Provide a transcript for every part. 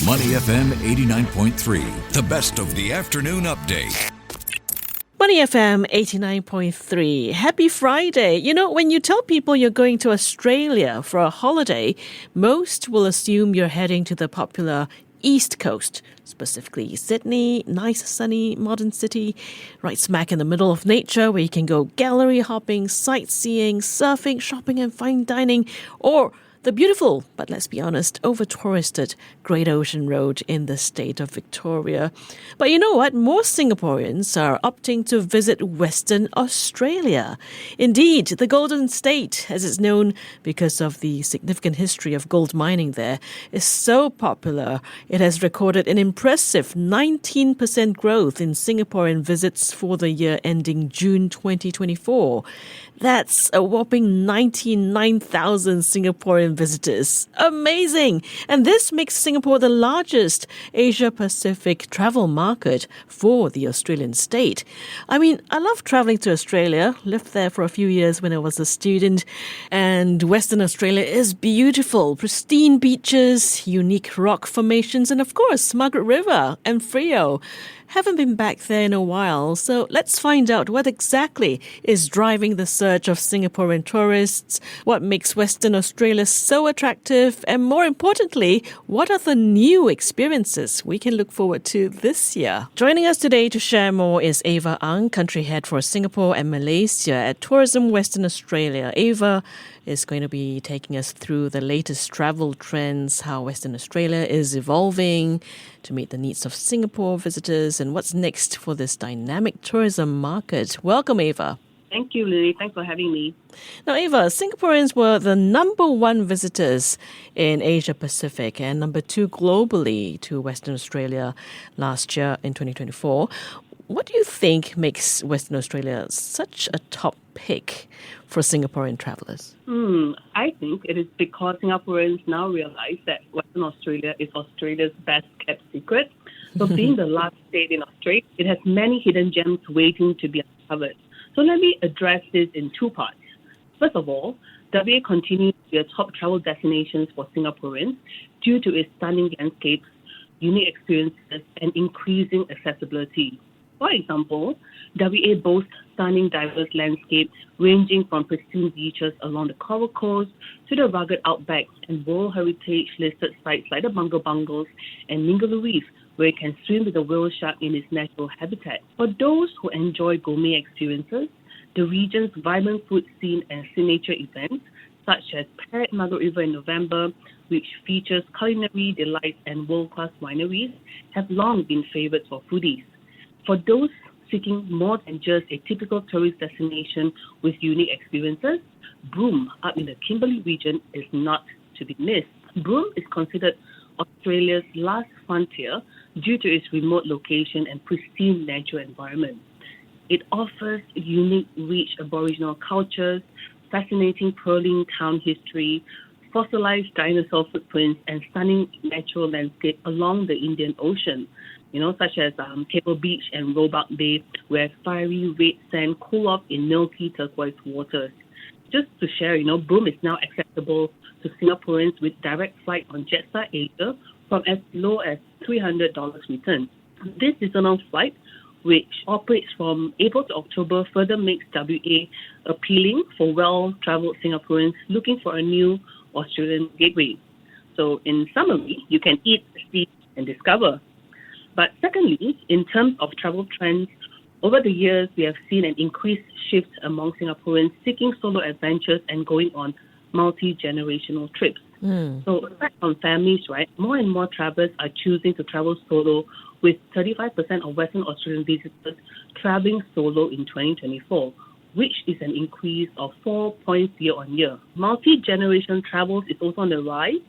Money FM 89.3, the best of the afternoon update. Money FM 89.3. Happy Friday. You know, when you tell people you're going to Australia for a holiday, most will assume you're heading to the popular East Coast, specifically Sydney, nice, sunny, modern city, right smack in the middle of nature where you can go gallery hopping, sightseeing, surfing, shopping and fine dining, or the beautiful, but let's be honest, over-touristed Great Ocean Road in the state of Victoria. But you know what? More Singaporeans are opting to visit Western Australia. Indeed, the Golden State, as it's known because of the significant history of gold mining there, is so popular. It has recorded an impressive 19% growth in Singaporean visits for the year ending June 2024. That's a whopping 99,000 Singaporean visitors. Amazing! And this makes Singapore the largest Asia-Pacific travel market for the Australian state. I mean, I love traveling to Australia. Lived there for a few years when I was a student. And Western Australia is beautiful. Pristine beaches, unique rock formations, and of course, Margaret River and Freo. Haven't been back there in a while, so let's find out what exactly is driving the surge of Singaporean tourists, what makes Western Australia so attractive, and more importantly, what are the new experiences we can look forward to this year. Joining us today to share more is Ava Ang, country head for Singapore and Malaysia at Tourism Western Australia. Ava is going to be taking us through the latest travel trends, how Western Australia is evolving to meet the needs of Singapore visitors, and what's next for this dynamic tourism market. Welcome, Ava. Thank you, Lily. Thanks for having me. Now, Ava, Singaporeans were the number one visitors in Asia Pacific and number two globally to Western Australia last year in 2024. What do you think makes Western Australia such a top pick for Singaporean travellers? I think it is because Singaporeans now realize that Western Australia is Australia's best kept secret. So being the last state in Australia, it has many hidden gems waiting to be uncovered. So let me address this in two parts. First of all, WA continues to be a top travel destination for Singaporeans due to its stunning landscapes, unique experiences, and increasing accessibility. For example, WA boasts stunning diverse landscapes ranging from pristine beaches along the Coral Coast to the rugged outback and World Heritage listed sites like the Bungle Bungles and Ningaloo Reef, where you can swim with the whale shark in its natural habitat. For those who enjoy gourmet experiences, the region's vibrant food scene and signature events, such as Parrot Margaret River in November, which features culinary delights and world-class wineries, have long been favorites for foodies. For those seeking more than just a typical tourist destination with unique experiences, Broome, up in the Kimberley region, is not to be missed. Broome is considered Australia's last frontier due to its remote location and pristine natural environment. It offers unique, rich Aboriginal cultures, fascinating pearling town history, fossilized dinosaur footprints, and stunning natural landscape along the Indian Ocean, such as Cable Beach and Roebuck Bay, where fiery red sand cool off in milky turquoise waters. Just to share, Broome is now accessible to Singaporeans with direct flight on Jetstar Asia from as low as $300 return. This seasonal flight, which operates from April to October, further makes WA appealing for well-traveled Singaporeans looking for a new Australian gateway. So in summary, you can eat, see, and discover. But secondly, in terms of travel trends, over the years, we have seen an increased shift among Singaporeans seeking solo adventures and going on multi-generational trips. So aside from families, right, more and more travelers are choosing to travel solo, with 35% of Western Australian visitors traveling solo in 2024, which is an increase of 4 points year on year. Multi-generation travels is also on the rise,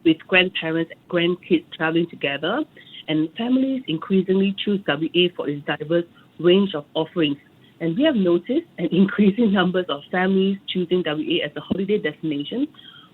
with grandparents and grandkids traveling together, and families increasingly choose WA for its diverse range of offerings. And we have noticed an increasing numbers of families choosing WA as a holiday destination,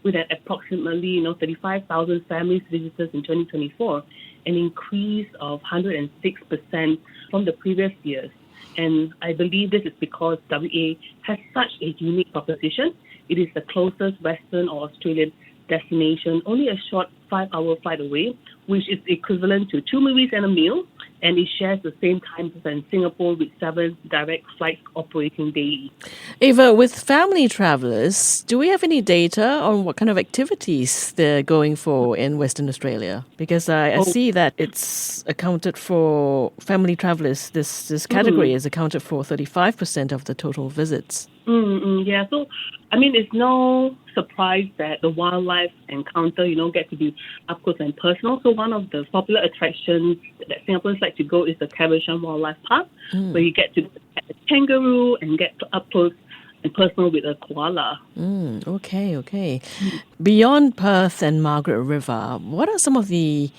with an approximately 35,000 families visitors in 2024, an increase of 106% from the previous years. And I believe this is because WA has such a unique proposition. It is the closest Western or Australian destination, only a short 5-hour flight away which is equivalent to 2 movies and a meal, and it shares the same time as Singapore with 7 direct flights operating daily. Ava, with family travelers, do we have any data on what kind of activities they're going for in Western Australia? Because I see that it's accounted for, family travelers, this category is accounted for 35% of the total visits. Yeah, so I mean, it's no surprise that the wildlife encounter, get to be up close and personal. So one of the popular attractions that Singaporeans like to go is the Caversham Wildlife Park, where you get to pet a kangaroo and get up close and personal with a koala. Okay. Beyond Perth and Margaret River, what are some of the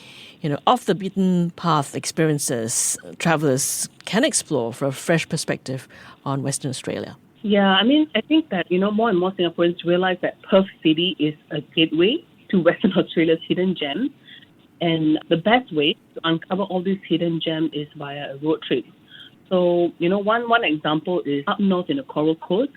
off the beaten path experiences travellers can explore for a fresh perspective on Western Australia? Yeah, I mean, I think that, more and more Singaporeans realize that Perth City is a gateway to Western Australia's hidden gems. And the best way to uncover all these hidden gems is via a road trip. So, one example is up north in the Coral Coast.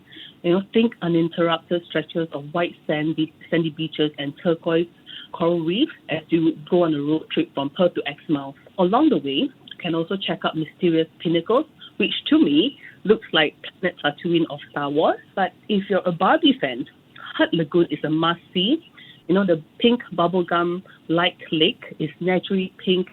Think uninterrupted stretches of white sandy beaches and turquoise coral reefs as you go on a road trip from Perth to Exmouth. Along the way, you can also check out mysterious pinnacles, which to me looks like Planet Tatooine of Star Wars. But if you're a Barbie fan, Hutt Lagoon is a must-see. The pink bubblegum-like lake is naturally pink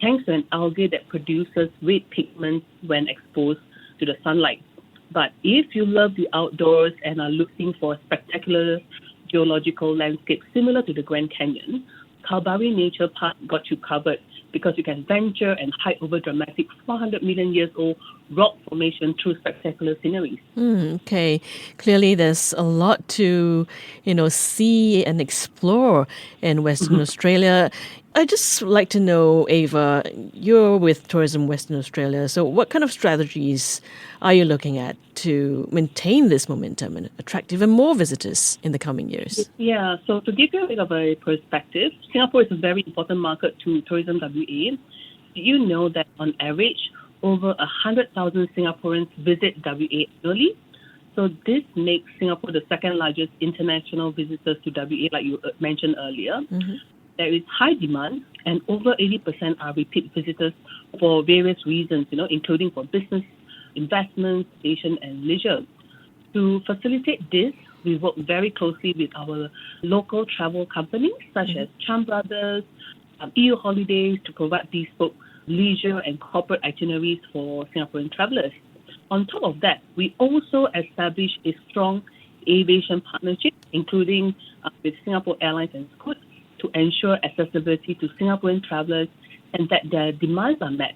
thanks to an algae that produces red pigments when exposed to the sunlight. But if you love the outdoors and are looking for a spectacular geological landscape similar to the Grand Canyon, Kalbarri Nature Park got you covered because you can venture and hike over dramatic 400 million years old rock formation through spectacular sceneries. Okay. Clearly there's a lot to, see and explore in Western Australia. I'd just like to know, Ava, you're with Tourism Western Australia, so what kind of strategies are you looking at to maintain this momentum and attract even more visitors in the coming years? Yeah, so to give you a bit of a perspective, Singapore is a very important market to Tourism WA. You know that on average, over 100,000 Singaporeans visit WA annually. So this makes Singapore the second largest international visitors to WA, like you mentioned earlier. There is high demand, and over 80% are repeat visitors for various reasons, including for business, investments, vacation, and leisure. To facilitate this, we work very closely with our local travel companies, such as Cham Brothers, EU Holidays, to provide bespoke leisure and corporate itineraries for Singaporean travellers. On top of that, we also establish a strong aviation partnership, including with Singapore Airlines and Scoot, to ensure accessibility to Singaporean travellers and that their demands are met.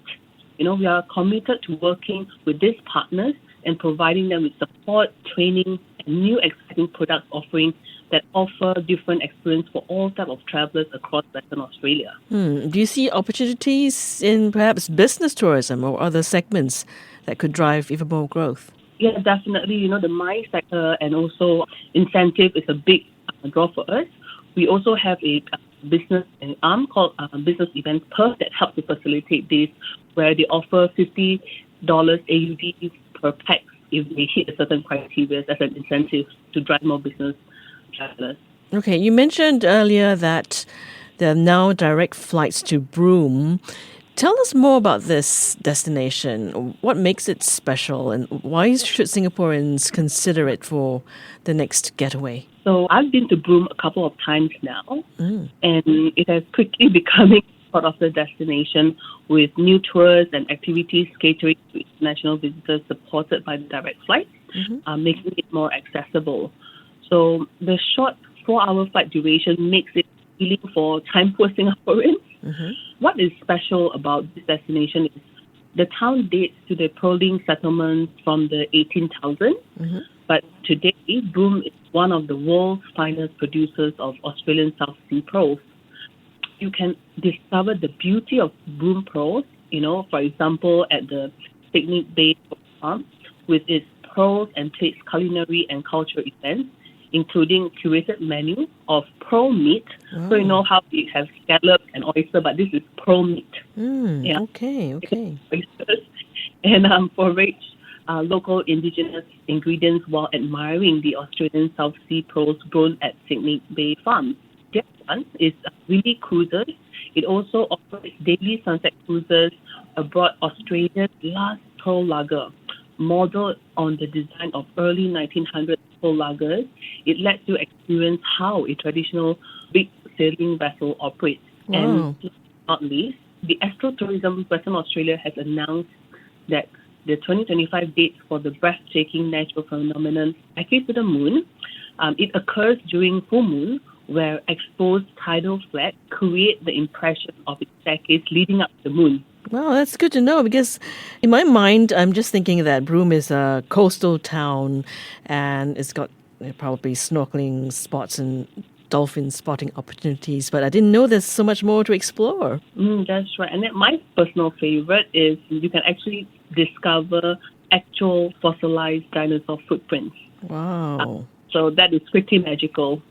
We are committed to working with these partners and providing them with support, training, and new exciting product offerings that offer different experience for all types of travellers across Western Australia. Do you see opportunities in perhaps business tourism or other segments that could drive even more growth? Yeah, definitely. The MICE sector and also incentive is a big draw for us. We also have a business arm called Business Events Perth that helps to facilitate this, where they offer $50 AUD per pax if they hit a certain criteria as an incentive to drive more business travelers. Okay, you mentioned earlier that there are now direct flights to Broome. Tell us more about this destination. What makes it special, and why should Singaporeans consider it for the next getaway? So I've been to Broome a couple of times now, and it has quickly becoming part of the destination with new tours and activities catering to international visitors supported by the direct flights, making it more accessible. So the short 4-hour flight duration makes it appealing for time-poor Singaporeans. What is special about this destination is the town dates to the pearling settlements from the 18,000s, but today Broome is one of the world's finest producers of Australian South Sea pearls. You can discover the beauty of Broome pearls, for example, at the Picnic Bay Farm with its pearls and plates culinary and cultural events, including curated menu of pearl meat. So you know how we have scallop and oyster, but this is pearl meat. Okay. And for rich local indigenous ingredients while admiring the Australian South Sea pearls grown at Picnic Bay Farm. The other one is Willie Cruises It also operates daily sunset cruises aboard Australia's last pearl lugger. Modeled on the design of early 1900s pearl luggers, it lets you experience how a traditional big sailing vessel operates. Wow. And not least, the Astrotourism Western Australia has announced that the 2025 date for the breathtaking natural phenomenon Staircase to the Moon. It occurs during full moon, where exposed tidal flags create the impression of a staircase leading up to the moon. Wow, that's good to know, because in my mind, I'm just thinking that Broome is a coastal town and it's got probably snorkeling spots and dolphin spotting opportunities, but I didn't know there's so much more to explore. That's right. And then my personal favorite is you can actually discover actual fossilized dinosaur footprints. Wow. So that is pretty magical.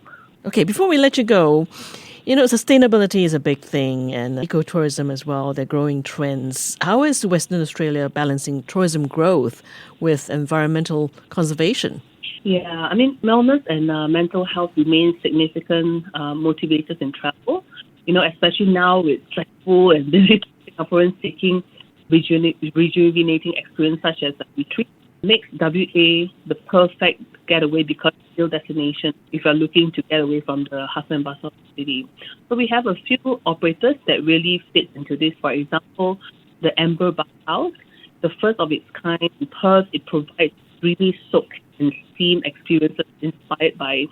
Okay, before we let you go, sustainability is a big thing, and ecotourism as well. They're growing trends. How is Western Australia balancing tourism growth with environmental conservation? Yeah, wellness and mental health remain significant motivators in travel. Especially now with stressful and busy Singaporeans seeking rejuvenating experience such as a retreat. Makes WA the perfect getaway because it's destination if you're looking to get away from the hustle and bustle of the city. So we have a few operators that really fit into this. For example, the Amber Bathhouse, the first of its kind in Perth. It provides really soak and steam experiences inspired by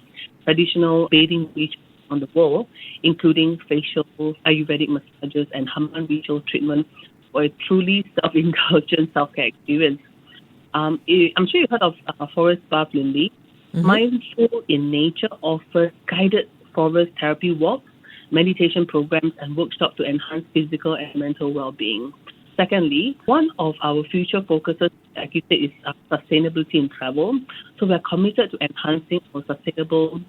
traditional bathing rituals on the world, including facial, Ayurvedic massages, and Hammam ritual treatment for a truly self-indulgent self-care experience. I'm sure you've heard of Forest Bath Lindy. Mm-hmm. Mindful in Nature offers guided forest therapy walks, meditation programs, and workshops to enhance physical and mental well-being. Secondly, one of our future focuses, like you said, is sustainability in travel. So we're committed to enhancing our sustainable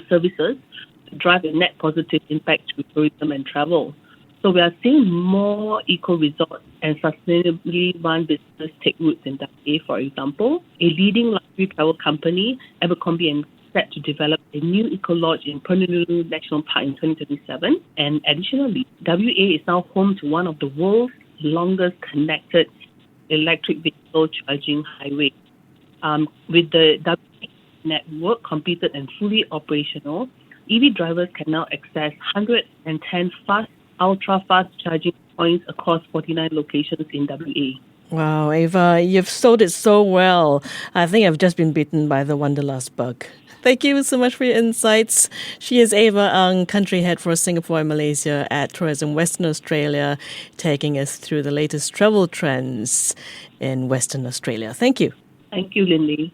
services to drive a net positive impact to tourism and travel. So we are seeing more eco-resorts and sustainably run business take roots in WA. For example, a leading luxury travel company, Abercrombie & set to develop a new eco-lodge in Pernulu National Park in 2027. And additionally, WA is now home to one of the world's longest connected electric vehicle charging highway. With the WA network completed and fully operational, EV drivers can now access 110 ultra-fast charging points across 49 locations in WA. Wow, Ava, you've sold it so well. I think I've just been bitten by the wanderlust bug. Thank you so much for your insights. She is Ava Ang, country head for Singapore and Malaysia at Tourism Western Australia, taking us through the latest travel trends in Western Australia. Thank you. Thank you, Lindy.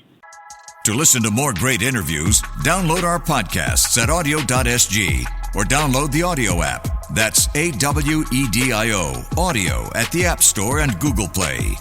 To listen to more great interviews, download our podcasts at audio.sg or download the audio app. That's AWEDIO, audio at the App Store and Google Play.